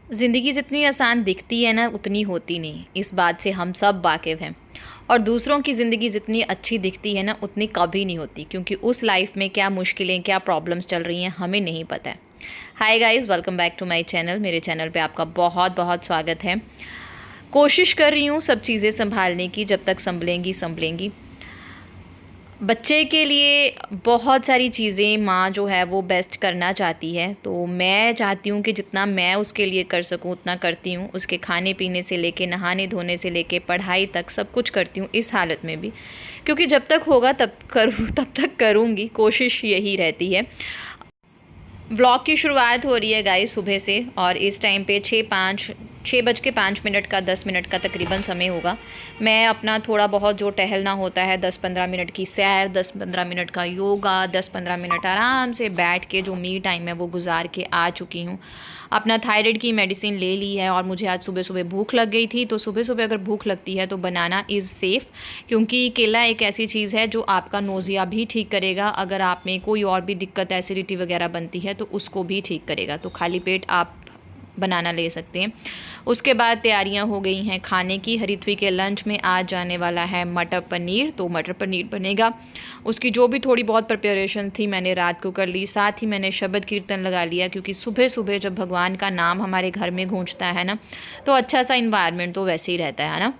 ज़िंदगी जितनी आसान दिखती है ना उतनी होती नहीं, इस बात से हम सब वाकिफ़ हैं। और दूसरों की ज़िंदगी जितनी अच्छी दिखती है ना उतनी कभी नहीं होती, क्योंकि उस लाइफ में क्या मुश्किलें क्या प्रॉब्लम्स चल रही हैं हमें नहीं पता है। Hi guys, welcome back to my channel. मेरे चैनल पे आपका बहुत बहुत स्वागत है। कोशिश कर रही हूँ सब चीज़ें संभालने की, जब तक संभलेंगी संभलेंगी। बच्चे के लिए बहुत सारी चीज़ें माँ जो है वो बेस्ट करना चाहती है, तो मैं चाहती हूँ कि जितना मैं उसके लिए कर सकूँ उतना करती हूँ। उसके खाने पीने से लेके नहाने धोने से लेके पढ़ाई तक सब कुछ करती हूँ इस हालत में भी, क्योंकि जब तक होगा तब तक करूँगी, कोशिश यही रहती है। व्लॉग की शुरुआत हो रही है गाइस सुबह से, और इस टाइम पे 6:05 का 10 मिनट का तकरीबन समय होगा। मैं अपना थोड़ा बहुत जो टहलना होता है 10-15 मिनट की सैर, 10-15 मिनट का योगा, 10-15 मिनट आराम से बैठ के जो मी टाइम है वो गुजार के आ चुकी हूँ। अपना थायराइड की मेडिसिन ले ली है, और मुझे आज सुबह सुबह भूख लग गई थी। तो सुबह सुबह अगर भूख लगती है तो बनाना इज़ सेफ़, क्योंकि केला एक ऐसी चीज़ है जो आपका नोज़िया भी ठीक करेगा। अगर आप में कोई और भी दिक्कत एसिडिटी वगैरह बनती है तो उसको भी ठीक करेगा। तो खाली पेट आप बनाना ले सकते हैं। उसके बाद तैयारियां हो गई हैं खाने की। हरित्वी के लंच में आज जाने वाला है मटर पनीर, तो मटर पनीर बनेगा। उसकी जो भी थोड़ी बहुत प्रिपरेशन थी मैंने रात को कर ली। साथ ही मैंने शबद कीर्तन लगा लिया, क्योंकि सुबह सुबह जब भगवान का नाम हमारे घर में गूंजता है ना, तो अच्छा सा इन्वायरमेंट तो वैसे ही रहता है ना।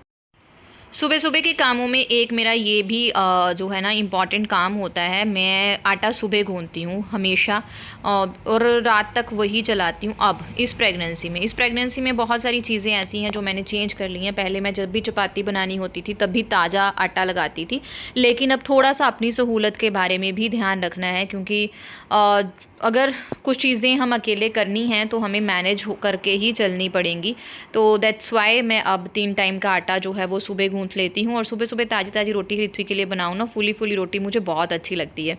सुबह सुबह के कामों में एक मेरा ये भी जो है ना इम्पॉर्टेंट काम होता है। मैं आटा सुबह गूंथती हूँ हमेशा, और रात तक वही चलाती हूँ। अब इस प्रेगनेंसी में बहुत सारी चीज़ें ऐसी हैं जो मैंने चेंज कर ली हैं। पहले मैं जब भी चपाती बनानी होती थी तब भी ताज़ा आटा लगाती थी, लेकिन अब थोड़ा सा अपनी सहूलत के बारे में भी ध्यान रखना है, क्योंकि अगर कुछ चीज़ें हम अकेले करनी हैं तो हमें मैनेज करके ही चलनी पड़ेंगी। तो दैट्स वाई मैं अब 3 टाइम का आटा जो है वो सुबह गूंथ लेती हूँ, और सुबह सुबह ताज़ी ताज़ी रोटी ऋत्वी के लिए बनाऊँ ना, फूली फूली रोटी मुझे बहुत अच्छी लगती है।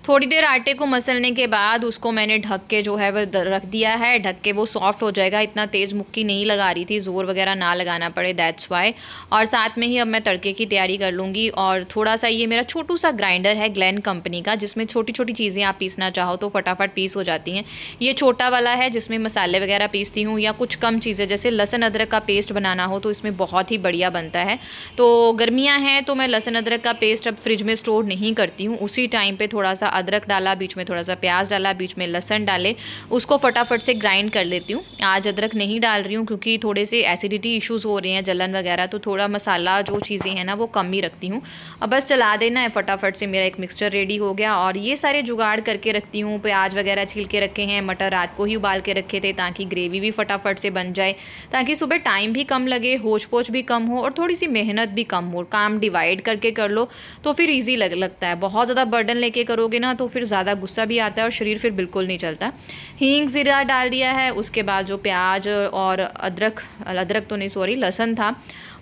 थोड़ी देर आटे को मसलने के बाद उसको मैंने ढक के जो है वो रख दिया है। ढक के वो सॉफ्ट हो जाएगा। इतना तेज़ मुक्की नहीं लगा रही थी, ज़ोर वगैरह ना लगाना पड़े, दैट्स वाई। और साथ में ही अब मैं तड़के की तैयारी कर लूँगी। और थोड़ा सा ये मेरा छोटू सा ग्राइंडर है ग्लैन कंपनी का, जिसमें छोटी छोटी चीज़ें आप पीसना चाहो तो फटाफट पीस हो जाती हैं। ये छोटा वाला है जिसमें मसाले वगैरह पीसती हूँ, या कुछ कम चीज़ें जैसे लहसुन अदरक का पेस्ट बनाना हो तो इसमें बहुत ही बढ़िया बनता है। तो गर्मियाँ हैं तो मैं लहसुन अदरक का पेस्ट अब फ्रिज में स्टोर नहीं करती हूँ। उसी टाइम पे थोड़ा सा अदरक डाला, बीच में थोड़ा सा प्याज डाला, बीच में लहसुन डाले, उसको फटाफट से ग्राइंड कर लेती हूँ। आज अदरक नहीं डाल रही हूँ क्योंकि थोड़े से एसिडिटी इश्यूज़ हो रहे हैं, जलन वगैरह, तो थोड़ा मसाला जो चीज़ें हैं ना वो कम ही रखती हूँ। अब बस चला देना है, फटाफट से मेरा एक मिक्सचर रेडी हो गया। और ये सारे जुगाड़ करके रखती हूँ। प्याज वगैरह छील के रखे हैं, मटर रात को ही उबाल के रखे थे ताकि ग्रेवी भी फटाफट से बन जाए, ताकि सुबह टाइम भी कम लगे, होच पोच भी कम हो, और थोड़ी सी मेहनत भी कम हो। काम डिवाइड करके कर लो तो फिर ईजी लगता है। बहुत ज़्यादा बर्डन लेके करोगे ना तो फिर ज़्यादा गुस्सा भी आता है और शरीर फिर बिल्कुल नहीं चलता। हींग ज़ीरा डाल दिया है। उसके बाद जो प्याज और अदरक अदरक तो नहीं, सॉरी, लहसुन था,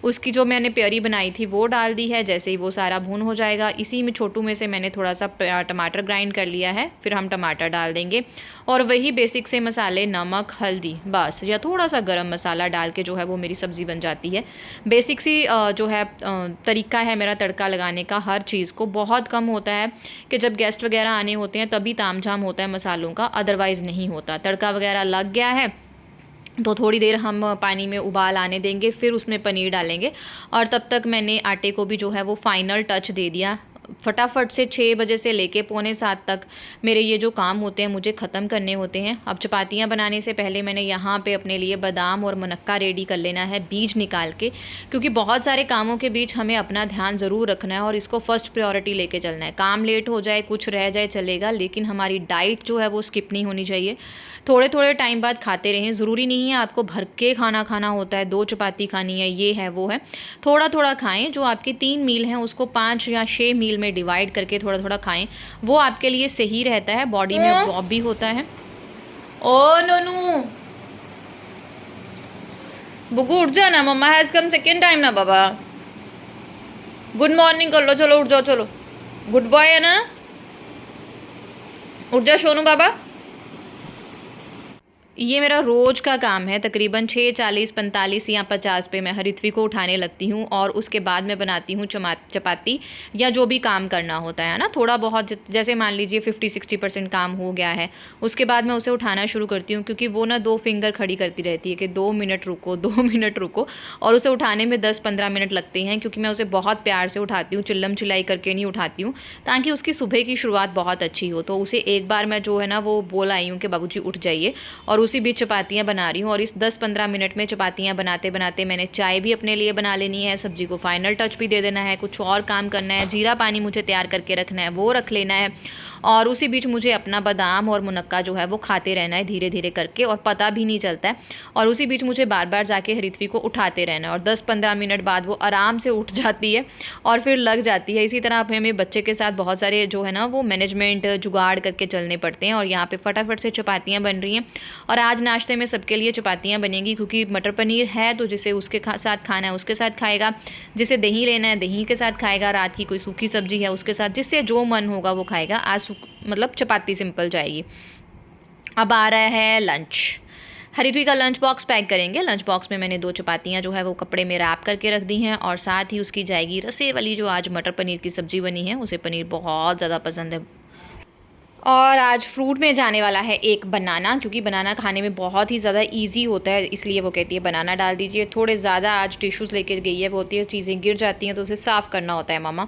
उसकी जो मैंने प्योरी बनाई थी वो डाल दी है। जैसे ही वो सारा भून हो जाएगा, इसी में छोटू में से मैंने थोड़ा सा टमाटर ग्राइंड कर लिया है, फिर हम टमाटर डाल देंगे। और वही बेसिक से मसाले, नमक, हल्दी बस, या थोड़ा सा गरम मसाला डाल के जो है वो मेरी सब्ज़ी बन जाती है। बेसिक सी जो है तरीका है मेरा तड़का लगाने का हर चीज़ को। बहुत कम होता है कि जब गेस्ट वगैरह आने होते हैं तभी तामझाम होता है मसालों का, अदरवाइज़ नहीं होता। तड़का वगैरह लग गया है तो थोड़ी देर हम पानी में उबाल आने देंगे, फिर उसमें पनीर डालेंगे। और तब तक मैंने आटे को भी जो है वो फाइनल टच दे दिया। फटाफट से 6 बजे से लेके पौने 7 तक मेरे ये जो काम होते हैं मुझे ख़त्म करने होते हैं। अब चपातियाँ बनाने से पहले मैंने यहाँ पे अपने लिए बादाम और मुनक्का रेडी कर लेना है, बीज निकाल के, क्योंकि बहुत सारे कामों के बीच हमें अपना ध्यान ज़रूर रखना है और इसको फर्स्ट प्रायोरिटी लेके चलना है। काम लेट हो जाए, कुछ रह जाए, चलेगा, लेकिन हमारी डाइट जो है वो स्किप नहीं होनी चाहिए। थोड़े थोड़े टाइम बाद खाते रहें। ज़रूरी नहीं है आपको भर के खाना खाना होता है, 2 चपाती खानी है, ये है वो है। थोड़ा थोड़ा खाएं। जो आपके 3 मील हैं उसको 5 या 6 मील में डिवाइड करके थोड़ा थोड़ा खाएं, वो आपके लिए सही रहता है, बॉडी में एब्जॉर्ब भी होता है। ओ नोनू, बुगू उठ जाना, मम्मा हैज कम सेकेंड टाइम ना बाबा। गुड मॉर्निंग कर लो, चलो उठ जाओ, चलो गुड बॉय है ना, उठ जा सोनू बाबा। ये मेरा रोज़ का काम है, तकरीबन 6:40, 45 या 50 पे मैं हरिथ्वी को उठाने लगती हूँ और उसके बाद मैं बनाती हूँ चपाती या जो भी काम करना होता है ना, थोड़ा बहुत जैसे मान लीजिए 50-60% काम हो गया है, उसके बाद मैं उसे उठाना शुरू करती हूँ, क्योंकि वो ना 2 फिंगर खड़ी करती रहती है कि 2 मिनट रुको, 2 मिनट रुको, और उसे उठाने में 10-15 मिनट लगते हैं, क्योंकि मैं उसे बहुत प्यार से उठाती हूँ, चिल्लम चिल्लाई करके नहीं उठाती हूँ, ताकि उसकी सुबह की शुरुआत बहुत अच्छी हो। तो उसे एक बार मैं जो है ना वो बोल आई हूँ कि बाबूजी उठ जाइए, और उसी बीच चपातियाँ बना रही हूँ। और इस 10-15 मिनट में चपातियाँ बनाते बनाते मैंने चाय भी अपने लिए बना लेनी है, सब्जी को फाइनल टच भी दे देना है, कुछ और काम करना है, जीरा पानी मुझे तैयार करके रखना है, वो रख लेना है, और उसी बीच मुझे अपना बादाम और मुनक्का जो है वो खाते रहना है धीरे धीरे करके, और पता भी नहीं चलता है। और उसी बीच मुझे बार बार जाके हरिथ्वी को उठाते रहना है, और 10-15 मिनट बाद वो आराम से उठ जाती है और फिर लग जाती है। इसी तरह हमें बच्चे के साथ बहुत सारे जो है ना वो मैनेजमेंट जुगाड़ करके चलने पड़ते हैं। और यहाँ पे फटाफट से चपातियाँ बन रही हैं, और आज नाश्ते में सबके लिए चपातियाँ बनेंगी, क्योंकि मटर पनीर है तो जिसे उसके साथ खाना है उसके साथ खाएगा, जिसे दही लेना है दही के साथ खाएगा, रात की कोई सूखी सब्जी है उसके साथ, जिससे जो मन होगा वो खाएगा। आज मतलब चपाती सिंपल जाएगी। अब आ रहा है लंच। हरिद्वी का लंच बॉक्स पैक करेंगे। लंच बॉक्स में मैंने 2 चपातियाँ जो है वो कपड़े में रैप करके रख दी हैं, और साथ ही उसकी जाएगी रसे वाली जो आज मटर पनीर की सब्ज़ी बनी है, उसे पनीर बहुत ज़्यादा पसंद है। और आज फ्रूट में जाने वाला है एक बनाना, क्योंकि बनाना खाने में बहुत ही ज़्यादा इजी होता है, इसलिए वो कहती है बनाना डाल दीजिए। थोड़े ज़्यादा आज टिश्यूज़ लेके गई है, वो होती है चीज़ें गिर जाती हैं तो उसे साफ़ करना होता है मामा।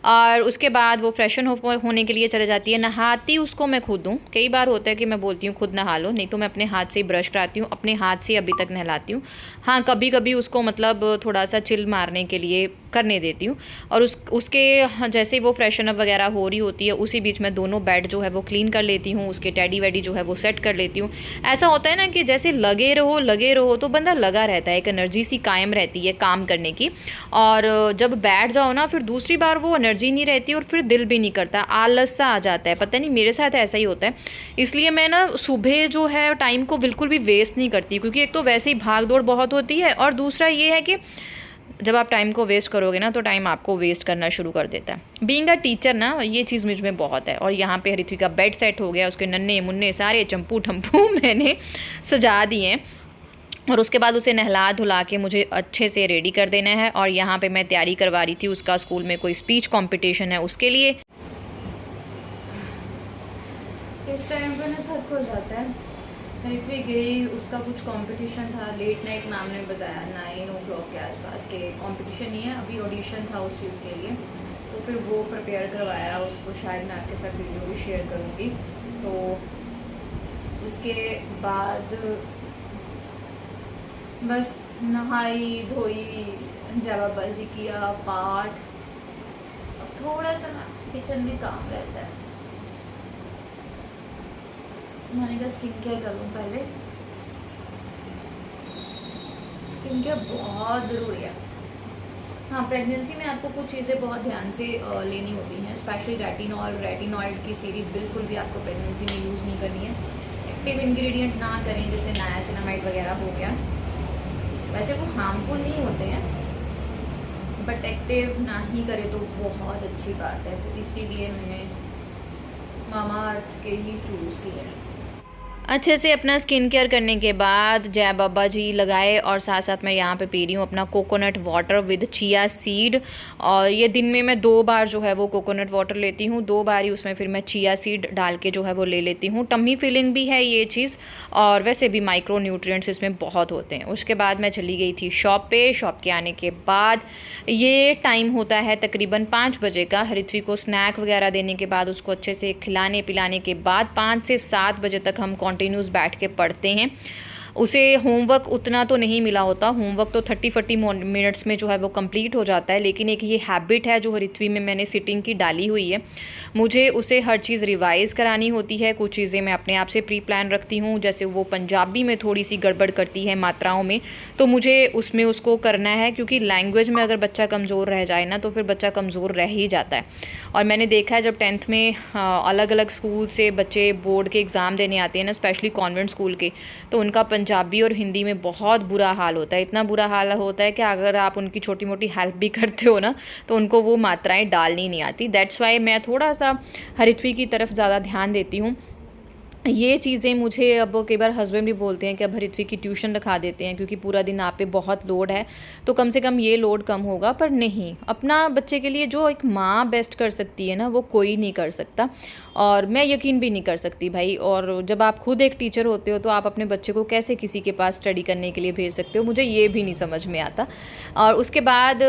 और उसके बाद वो फ्रेशन होने के लिए चले जाती है। नहाती उसको मैं खुद हूँ, कई बार होता है कि मैं बोलती हूँ खुद नहा लो, नहीं तो मैं अपने हाथ से ही ब्रश कराती हूँ, अपने हाथ से अभी तक नहलाती हूँ। हाँ, कभी कभी उसको मतलब थोड़ा सा चिल मारने के लिए करने देती हूँ। और उसके जैसे वो फ्रेशन अप वगैरह हो रही होती है, उसी बीच में दोनों बेड जो है वो क्लीन कर लेती हूँ, उसके टेडी वेडी जो है वो सेट कर लेती हूँ। ऐसा होता है ना कि जैसे लगे रहो तो बंदा लगा रहता है, एक एनर्जी सी कायम रहती है काम करने की। और जब बैठ जाओ ना फिर दूसरी बार वो एनर्जी नहीं रहती, और फिर दिल भी नहीं करता, आलस सा आ जाता है। पता नहीं मेरे साथ ऐसा ही होता है। इसलिए मैं ना सुबह जो है टाइम को बिल्कुल भी वेस्ट नहीं करती, क्योंकि एक तो वैसे ही भाग दौड़ बहुत होती है, और दूसरा ये है कि जब आप टाइम को वेस्ट करोगे ना तो टाइम आपको वेस्ट करना शुरू कर देता है। बीइंग अ टीचर ना ये चीज़ मुझ में बहुत है। और यहाँ पे हरिथ्वी का बेड सेट हो गया, उसके नन्हे मुन्ने सारे चंपू ठम्पू मैंने सजा दिए हैं, और उसके बाद उसे नहला धुला के मुझे अच्छे से रेडी कर देना है। और यहाँ पे मैं तैयारी करवा रही थी, उसका स्कूल में कोई स्पीच कंपटीशन है उसके लिए। इस टाइम पे ना थक हो जाता है। हरिथ्वी गई, उसका कुछ कंपटीशन था, लेट नाइट मैम ने बताया 9 o'clock के आसपास के कंपटीशन ही है, अभी ऑडिशन था उस चीज़ के लिए, तो फिर वो प्रिपेयर करवाया उसको, शायद मैं आपके साथ वीडियो भी शेयर करूँगी। तो उसके बाद बस नहाई धोई, जय बाबा जी किया पाठ। अब थोड़ा सा ना किचन में काम रहता है, मैंने कहा स्किन केयर कर लूँ पहले। स्किन केयर बहुत ज़रूरी है। हाँ, प्रेगनेंसी में आपको कुछ चीज़ें बहुत ध्यान से लेनी होती हैं, स्पेशली रेटिनॉल, रेटिनॉइड की सीरीज बिल्कुल भी आपको प्रेगनेंसी में यूज़ नहीं करनी है। एक्टिव इंग्रेडिएंट ना करें, जैसे नायासिनामाइड वगैरह हो गया, वैसे वो हार्मफुल नहीं होते हैं, बट एक्टिव ना ही करें तो बहुत अच्छी बात है। तो इसीलिए मैंने मामा अर्थ के ही चूज़ किया है। अच्छे से अपना स्किन केयर करने के बाद जय बाबा जी लगाए, और साथ साथ मैं यहाँ पे पी रही हूँ अपना coconut water with chia seed. और ये दिन में मैं 2 बार जो है वो कोकोनट वाटर लेती हूँ, 2 बार ही उसमें फिर मैं चिया सीड डाल के जो है वो ले लेती हूँ। टम्मी फीलिंग भी है ये चीज़, और वैसे भी माइक्रो न्यूट्रिएंट्स इसमें बहुत होते हैं। उसके बाद मैं चली गई थी शॉप पे। शॉप के आने के बाद ये टाइम होता है तकरीबन 5 बजे का। हरिथ्वी को स्नैक वगैरह देने के बाद, उसको अच्छे से खिलाने पिलाने के बाद 5 से 7 बजे तक हम कंटिन्यूस बैठ के पढ़ते हैं। उसे होमवर्क उतना तो नहीं मिला होता, होमवर्क तो 30-40 मिनट्स में जो है वो कंप्लीट हो जाता है, लेकिन एक ये हैबिट है जो हरिथ्वी में मैंने सिटिंग की डाली हुई है, मुझे उसे हर चीज़ रिवाइज़ करानी होती है। कुछ चीज़ें मैं अपने आप से प्री प्लान रखती हूँ, जैसे वो पंजाबी में थोड़ी सी गड़बड़ करती है मात्राओं में, तो मुझे उसमें उसको करना है, क्योंकि लैंग्वेज में अगर बच्चा कमज़ोर रह जाए ना तो फिर बच्चा कमज़ोर रह ही जाता है। और मैंने देखा है जब 10th में अलग अलग स्कूल से बच्चे बोर्ड के एग्ज़ाम देने आते हैं ना, स्पेशली कॉन्वेंट स्कूल के, तो उनका पंजाबी और हिंदी में बहुत बुरा हाल होता है। इतना बुरा हाल होता है कि अगर आप उनकी छोटी मोटी हेल्प भी करते हो ना तो उनको वो मात्राएं डालनी नहीं आती। दैट्स वाई मैं थोड़ा सा हरिथ्वी की तरफ ज़्यादा ध्यान देती हूँ। ये चीज़ें मुझे अब कई बार हस्बैंड भी बोलते हैं कि अब हरित्वी की ट्यूशन रखा देते हैं क्योंकि पूरा दिन आप पे बहुत लोड है, तो कम से कम ये लोड कम होगा। पर नहीं, अपना बच्चे के लिए जो एक माँ बेस्ट कर सकती है ना, वो कोई नहीं कर सकता, और मैं यकीन भी नहीं कर सकती भाई। और जब आप खुद एक टीचर होते हो तो आप अपने बच्चे को कैसे किसी के पास स्टडी करने के लिए भेज सकते हो, मुझे ये भी नहीं समझ में आता। और उसके बाद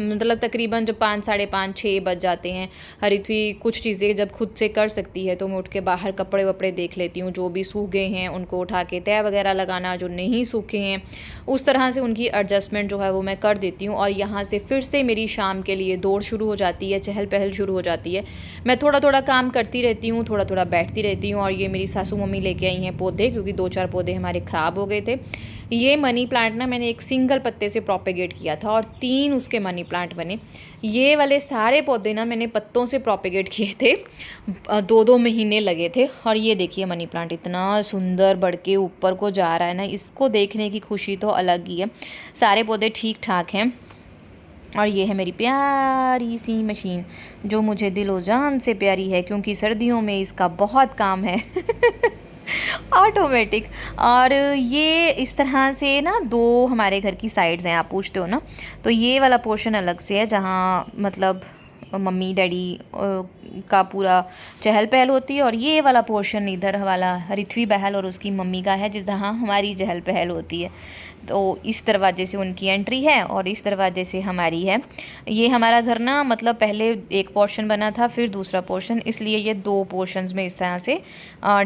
मतलब तकरीबन जब 5, साढ़े 5, 6 बज जाते हैं, हरित्वी कुछ चीज़ें जब खुद से कर सकती है तो मैं उठ के बाहर कपड़े वपड़े देख लेती हूँ, जो भी सूख गए हैं उनको उठा के तह वगैरह लगाना, जो नहीं सूखे हैं उस तरह से उनकी एडजस्टमेंट जो है वो मैं कर देती हूँ। और यहाँ से फिर से मेरी शाम के लिए दौड़ शुरू हो जाती है, चहल पहल शुरू हो जाती है। मैं थोड़ा थोड़ा काम करती रहती हूँ, थोड़ा थोड़ा बैठती रहती हूँ। और ये मेरी सासू मम्मी लेके आई हैं पौधे, क्योंकि 2-4 पौधे हमारे ख़राब हो गए थे। ये मनी प्लांट ना मैंने एक सिंगल पत्ते से प्रोपेगेट किया था और 3 उसके मनी प्लांट बने। ये वाले सारे पौधे ना मैंने पत्तों से प्रोपेगेट किए थे, 2-2 महीने लगे थे। और ये देखिए मनी प्लांट इतना सुंदर बढ़ के ऊपर को जा रहा है ना, इसको देखने की खुशी तो अलग ही है। सारे पौधे ठीक ठाक हैं। और ये है मेरी प्यारी सी मशीन, जो मुझे दिलो जान से प्यारी है, क्योंकि सर्दियों में इसका बहुत काम है। ऑटोमेटिक। और ये इस तरह से ना 2 हमारे घर की साइड्स हैं, आप पूछते हो ना, तो ये वाला पोर्शन अलग से है जहाँ मतलब मम्मी डैडी का पूरा चहल पहल होती है, और ये वाला पोर्शन इधर वाला रिथवी बहल और उसकी मम्मी का है, जहाँ हमारी चहल पहल होती है। तो इस दरवाजे से उनकी एंट्री है और इस दरवाजे से हमारी है। ये हमारा घर ना मतलब पहले एक पोर्शन बना था, फिर दूसरा पोर्शन, इसलिए ये 2 पोर्शंस में इस तरह से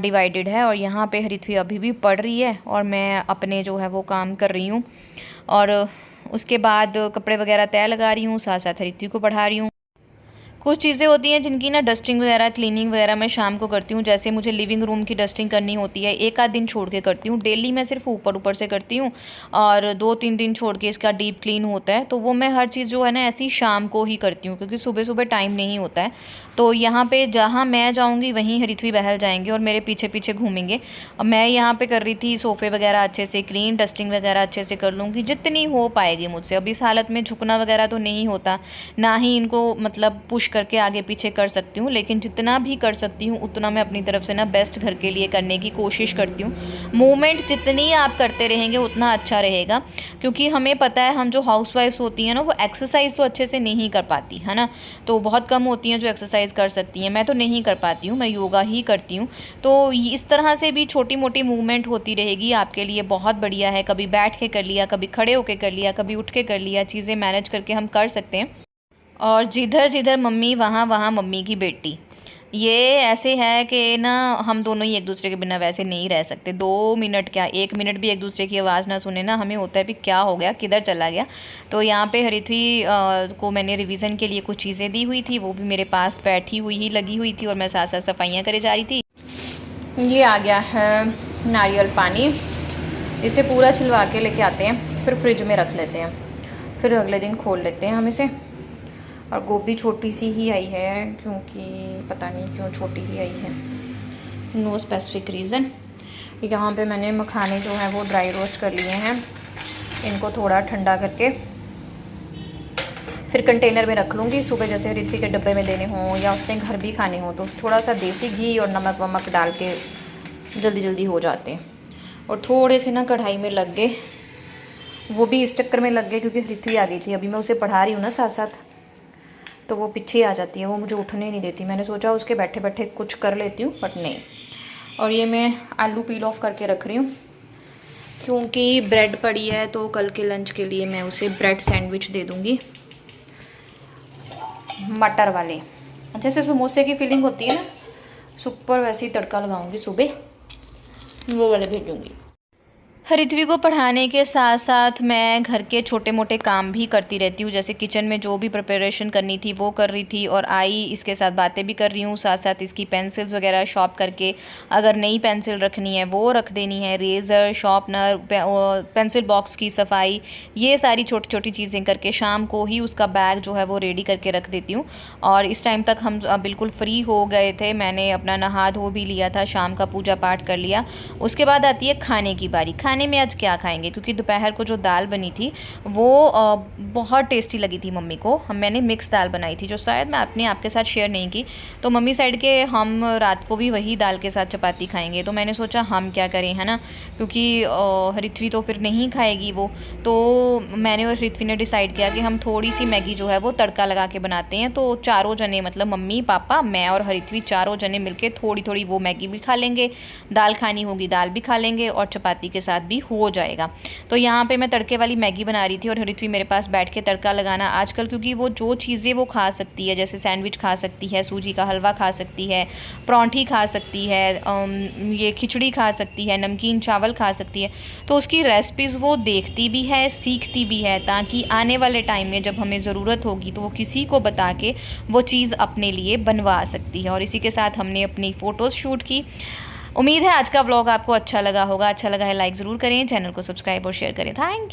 डिवाइडेड है। और यहाँ पे हरिथवी अभी भी पढ़ रही है और मैं अपने जो है वो काम कर रही हूँ। और उसके बाद कपड़े वगैरह तय लगा रही हूँ, साथ साथ हरिथवी को पढ़ा रही हूँ। कुछ चीज़ें होती हैं जिनकी ना डस्टिंग वगैरह क्लीनिंग वगैरह मैं शाम को करती हूँ। जैसे मुझे लिविंग रूम की डस्टिंग करनी होती है, एक आध दिन छोड़ के करती हूँ। डेली मैं सिर्फ ऊपर ऊपर से करती हूँ और 2-3 दिन छोड़ के इसका डीप क्लीन होता है। तो वो मैं हर चीज़ जो है ना ऐसी शाम को ही करती हूँ, क्योंकि सुबह सुबह टाइम नहीं होता है। तो यहाँ पे जहाँ मैं जाऊँगी वहीं हरिथवी बहल जाएंगे और मेरे पीछे पीछे घूमेंगे। अब मैं यहाँ पे कर रही थी सोफ़े वगैरह अच्छे से क्लीन, डस्टिंग वगैरह अच्छे से कर लूँगी जितनी हो पाएगी मुझसे। अब इस हालत में झुकना वगैरह तो नहीं होता, ना ही इनको मतलब पुश करके आगे पीछे कर सकती हूँ, लेकिन जितना भी कर सकती हूँ उतना मैं अपनी तरफ से ना बेस्ट घर के लिए करने की कोशिश करती हूँ। मूवमेंट जितनी आप करते रहेंगे उतना अच्छा रहेगा, क्योंकि हमें पता है हम जो हाउसवाइफ्स होती हैं ना वो एक्सरसाइज तो अच्छे से नहीं कर पाती है ना, तो बहुत कम होती हैं जो एक्सरसाइज कर सकती हैं। मैं तो नहीं कर पाती हूँ, मैं योगा ही करती हूँ। तो इस तरह से भी छोटी मोटी मूवमेंट होती रहेगी आपके लिए बहुत बढ़िया है। कभी बैठ के कर लिया, कभी खड़े होके कर लिया, कभी उठ के कर लिया, चीज़ें मैनेज करके हम कर सकते हैं। और जिधर जिधर मम्मी वहाँ वहाँ मम्मी की बेटी, ये ऐसे है कि ना हम दोनों ही एक दूसरे के बिना वैसे नहीं रह सकते। 2 मिनट क्या 1 मिनट भी एक दूसरे की आवाज़ ना सुने ना, हमें होता है भी क्या हो गया, किधर चला गया। तो यहाँ पे हरिथवी को मैंने रिवीजन के लिए कुछ चीज़ें दी हुई थी, वो भी मेरे पास बैठी हुई ही लगी हुई थी और मैं साथ साथ सफाइयाँ करे जा रही थी। ये आ गया है नारियल पानी, इसे पूरा छिलवा के लेके आते हैं, फिर फ्रिज में रख लेते हैं, फिर अगले दिन खोल लेते हैं हम इसे। और गोभी छोटी सी ही आई है, क्योंकि पता नहीं क्यों छोटी ही आई है, नो स्पेसिफिक रीज़न। यहाँ पे मैंने मखाने जो हैं वो ड्राई रोस्ट कर लिए हैं, इनको थोड़ा ठंडा करके फिर कंटेनर में रख लूँगी। सुबह जैसे रिथवी के डब्बे में देने हों या उसने घर भी खाने हों तो थोड़ा सा देसी घी और नमक वमक डाल के जल्दी जल्दी हो जाते हैं। और थोड़े से ना कढ़ाई में लग गए, वो भी इस चक्कर में लग गए क्योंकि रिथवी आ गई थी, अभी मैं उसे पढ़ा रही हूँ ना साथ साथ, तो वो पीछे आ जाती है, वो मुझे उठने नहीं देती। मैंने सोचा उसके बैठे बैठे कुछ कर लेती हूँ, बट नहीं। और ये मैं आलू पील ऑफ करके रख रही हूँ, क्योंकि ब्रेड पड़ी है तो कल के लंच के लिए मैं उसे ब्रेड सैंडविच दे दूँगी, मटर वाले, जैसे समोसे की फीलिंग होती है ना, सुपर वैसे ही तड़का लगाऊंगी सुबह, वो वाले भेजूँगी। हरिथवी को पढ़ाने के साथ साथ मैं घर के छोटे मोटे काम भी करती रहती हूँ, जैसे किचन में जो भी प्रिपरेशन करनी थी वो कर रही थी, और आई इसके साथ बातें भी कर रही हूँ, साथ साथ इसकी पेंसिल्स वगैरह शॉर्प करके अगर नई पेंसिल रखनी है वो रख देनी है, रेज़र, शार्पनर, पेंसिल बॉक्स की सफाई, ये सारी छोटी छोटी चीज़ें करके शाम को ही उसका बैग जो है वो रेडी करके रख देती हूँ। और इस टाइम तक हम बिल्कुल फ्री हो गए थे, मैंने अपना नहा धो भी लिया था, शाम का पूजा पाठ कर लिया। उसके बाद आती है खाने की बारी। खाने में आज क्या खाएंगे, क्योंकि दोपहर को जो दाल बनी थी वो बहुत टेस्टी लगी थी मम्मी को। मैंने मिक्स दाल बनाई थी जो शायद मैं अपने आपके साथ शेयर नहीं की। तो मम्मी साइड के हम रात को भी वही दाल के साथ चपाती खाएंगे। तो मैंने सोचा हम क्या करें, है ना, क्योंकि ऋत्वी तो फिर नहीं खाएगी वो। तो मैंने और ऋत्वी ने डिसाइड किया कि हम थोड़ी सी मैगी जो है वो तड़का लगा के बनाते हैं। तो चारों जने, मतलब मम्मी पापा मैं और ऋत्वी, चारों जने मिलके थोड़ी थोड़ी वो मैगी भी खा लेंगे, दाल खानी होगी दाल भी खा लेंगे, और चपाती के साथ भी हो जाएगा। तो यहाँ पे मैं तड़के वाली मैगी बना रही थी और ऋत्वी मेरे पास बैठ के तड़का लगाना आजकल, क्योंकि वो जो चीज़ें वो खा सकती है, जैसे सैंडविच खा सकती है, सूजी का हलवा खा सकती है, परांठी खा सकती है, ये खिचड़ी खा सकती है, नमकीन चावल खा सकती है। तो उसकी रेसिपीज़ वो देखती भी है, सीखती भी है, ताकि आने वाले टाइम में जब हमें ज़रूरत होगी तो वो किसी को बता के वो चीज़ अपने लिए बनवा सकती है। और इसी के साथ हमने अपनी फ़ोटोज़ शूट की। उम्मीद है आज का व्लॉग आपको अच्छा लगा होगा। अच्छा लगा है लाइक ज़रूर करें, चैनल को सब्सक्राइब और शेयर करें। Thank you.